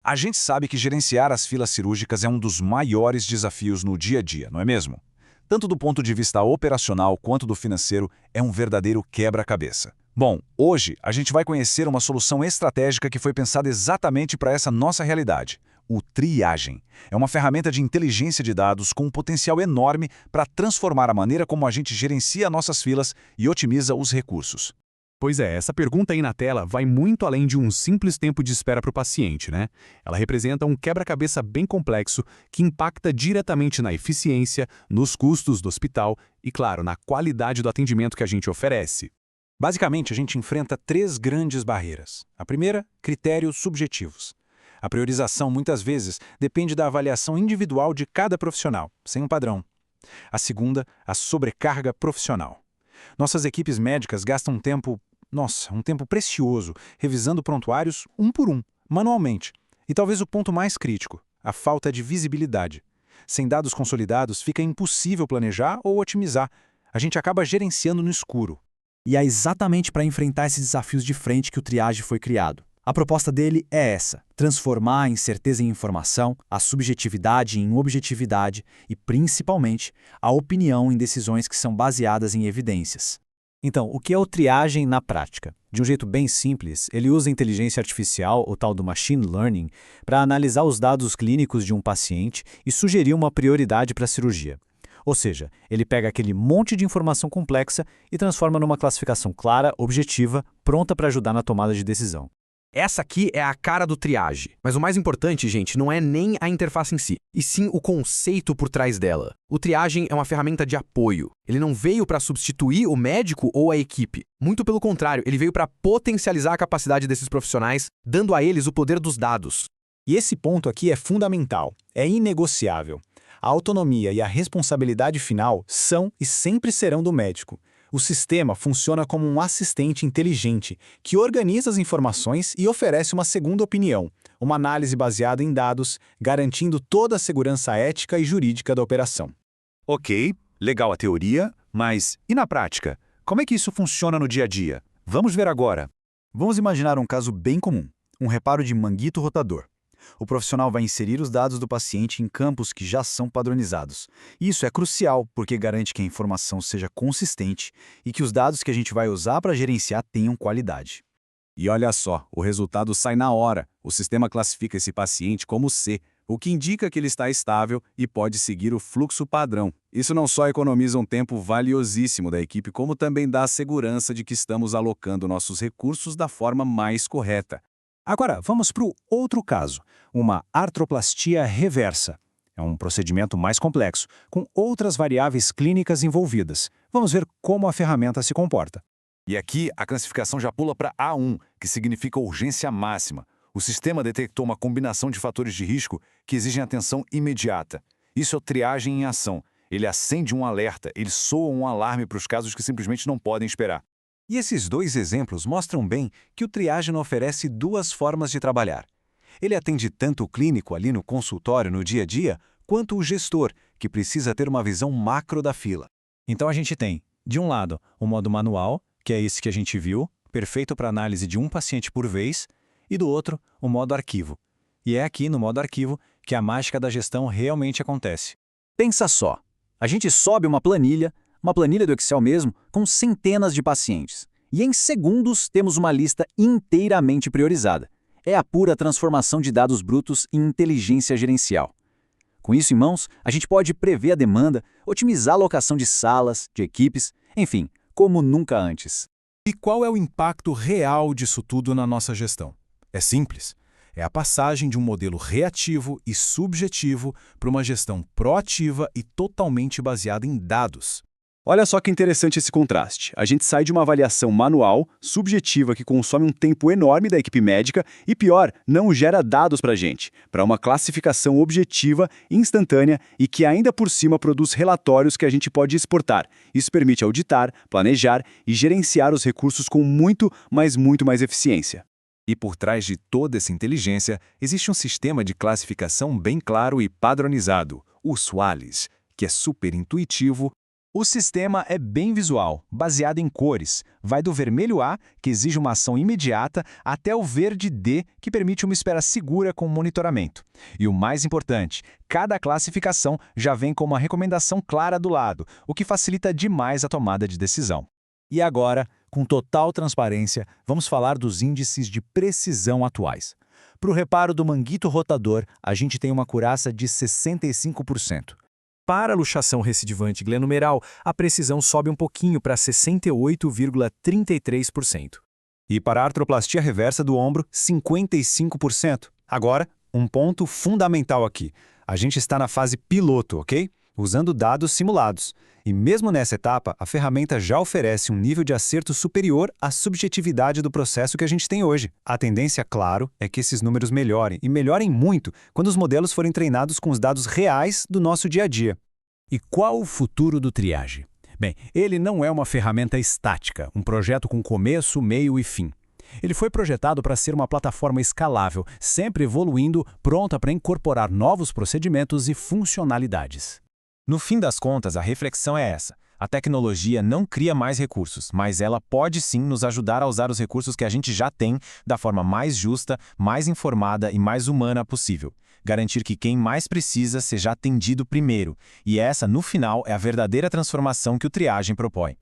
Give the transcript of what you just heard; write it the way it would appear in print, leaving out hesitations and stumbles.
A gente sabe que gerenciar as filas cirúrgicas é um dos maiores desafios no dia a dia, não é mesmo? Tanto do ponto de vista operacional quanto do financeiro, é um verdadeiro quebra-cabeça. Bom, hoje a gente vai conhecer uma solução estratégica que foi pensada exatamente para essa nossa realidade. O Triagem. É uma ferramenta de inteligência de dados com um potencial enorme para transformar a maneira como a gente gerencia nossas filas e otimiza os recursos. Pois é, essa pergunta aí na tela vai muito além de um simples tempo de espera para o paciente, né? Ela representa um quebra-cabeça bem complexo que impacta diretamente na eficiência, nos custos do hospital e, claro, na qualidade do atendimento que a gente oferece. Basicamente, a gente enfrenta três grandes barreiras. A primeira, critérios subjetivos. A priorização, muitas vezes, depende da avaliação individual de cada profissional, sem um padrão. A segunda, a sobrecarga profissional. Nossas equipes médicas gastam um tempo precioso, revisando prontuários um por um, manualmente. E talvez o ponto mais crítico, a falta de visibilidade. Sem dados consolidados, fica impossível planejar ou otimizar. A gente acaba gerenciando no escuro. E é exatamente para enfrentar esses desafios de frente que o Triage foi criado. A proposta dele é essa: transformar a incerteza em informação, a subjetividade em objetividade e, principalmente, a opinião em decisões que são baseadas em evidências. Então, o que é o Triagem na prática? De um jeito bem simples, ele usa inteligência artificial, o tal do machine learning, para analisar os dados clínicos de um paciente e sugerir uma prioridade para a cirurgia. Ou seja, ele pega aquele monte de informação complexa e transforma numa classificação clara, objetiva, pronta para ajudar na tomada de decisão. Essa aqui é a cara do Triage. Mas o mais importante, gente, não é nem a interface em si, e sim o conceito por trás dela. O Triagem é uma ferramenta de apoio. Ele não veio para substituir o médico ou a equipe. Muito pelo contrário, ele veio para potencializar a capacidade desses profissionais, dando a eles o poder dos dados. E esse ponto aqui é fundamental, é inegociável. A autonomia e a responsabilidade final são e sempre serão do médico. O sistema funciona como um assistente inteligente que organiza as informações e oferece uma segunda opinião, uma análise baseada em dados, garantindo toda a segurança ética e jurídica da operação. Ok, legal a teoria, mas e na prática? Como é que isso funciona no dia a dia? Vamos ver agora. Vamos imaginar um caso bem comum, um reparo de manguito rotador. O profissional vai inserir os dados do paciente em campos que já são padronizados. Isso é crucial porque garante que a informação seja consistente e que os dados que a gente vai usar para gerenciar tenham qualidade. E olha só, o resultado sai na hora. O sistema classifica esse paciente como C, o que indica que ele está estável e pode seguir o fluxo padrão. Isso não só economiza um tempo valiosíssimo da equipe, como também dá a segurança de que estamos alocando nossos recursos da forma mais correta. Agora, vamos para o outro caso, uma artroplastia reversa. É um procedimento mais complexo, com outras variáveis clínicas envolvidas. Vamos ver como a ferramenta se comporta. E aqui a classificação já pula para A1, que significa urgência máxima. O sistema detectou uma combinação de fatores de risco que exigem atenção imediata. Isso é o Triagem em ação. Ele acende um alerta, ele soa um alarme para os casos que simplesmente não podem esperar. E esses dois exemplos mostram bem que o Triagem oferece duas formas de trabalhar. Ele atende tanto o clínico ali no consultório no dia a dia, quanto o gestor, que precisa ter uma visão macro da fila. Então a gente tem, de um lado, o modo manual, que é esse que a gente viu, perfeito para análise de um paciente por vez, e do outro, o modo arquivo. E é aqui no modo arquivo que a mágica da gestão realmente acontece. Pensa só, a gente sobe uma planilha do Excel mesmo, com centenas de pacientes. E em segundos temos uma lista inteiramente priorizada. É a pura transformação de dados brutos em inteligência gerencial. Com isso em mãos, a gente pode prever a demanda, otimizar a alocação de salas, de equipes, enfim, como nunca antes. E qual é o impacto real disso tudo na nossa gestão? É simples. É a passagem de um modelo reativo e subjetivo para uma gestão proativa e totalmente baseada em dados. Olha só que interessante esse contraste. A gente sai de uma avaliação manual, subjetiva, que consome um tempo enorme da equipe médica e, pior, não gera dados para a gente, para uma classificação objetiva, instantânea e que ainda por cima produz relatórios que a gente pode exportar. Isso permite auditar, planejar e gerenciar os recursos com muito mais eficiência. E por trás de toda essa inteligência, existe um sistema de classificação bem claro e padronizado, o SWALES, que é super intuitivo, O sistema é bem visual, baseado em cores. Vai do vermelho A, que exige uma ação imediata, até o verde D, que permite uma espera segura com monitoramento. E o mais importante, cada classificação já vem com uma recomendação clara do lado, o que facilita demais a tomada de decisão. E agora, com total transparência, vamos falar dos índices de precisão atuais. Para o reparo do manguito rotador, a gente tem uma curaça de 65%. Para a luxação recidivante glenumeral, a precisão sobe um pouquinho para 68,33%. E para a artroplastia reversa do ombro, 55%. Agora, um ponto fundamental aqui. A gente está na fase piloto, ok? Usando dados simulados. E mesmo nessa etapa, a ferramenta já oferece um nível de acerto superior à subjetividade do processo que a gente tem hoje. A tendência, claro, é que esses números melhorem, e melhorem muito, quando os modelos forem treinados com os dados reais do nosso dia a dia. E qual o futuro do triage? Bem, ele não é uma ferramenta estática, um projeto com começo, meio e fim. Ele foi projetado para ser uma plataforma escalável, sempre evoluindo, pronta para incorporar novos procedimentos e funcionalidades. No fim das contas, a reflexão é essa. A tecnologia não cria mais recursos, mas ela pode sim nos ajudar a usar os recursos que a gente já tem da forma mais justa, mais informada e mais humana possível. Garantir que quem mais precisa seja atendido primeiro. E essa, no final, é a verdadeira transformação que o triagem propõe.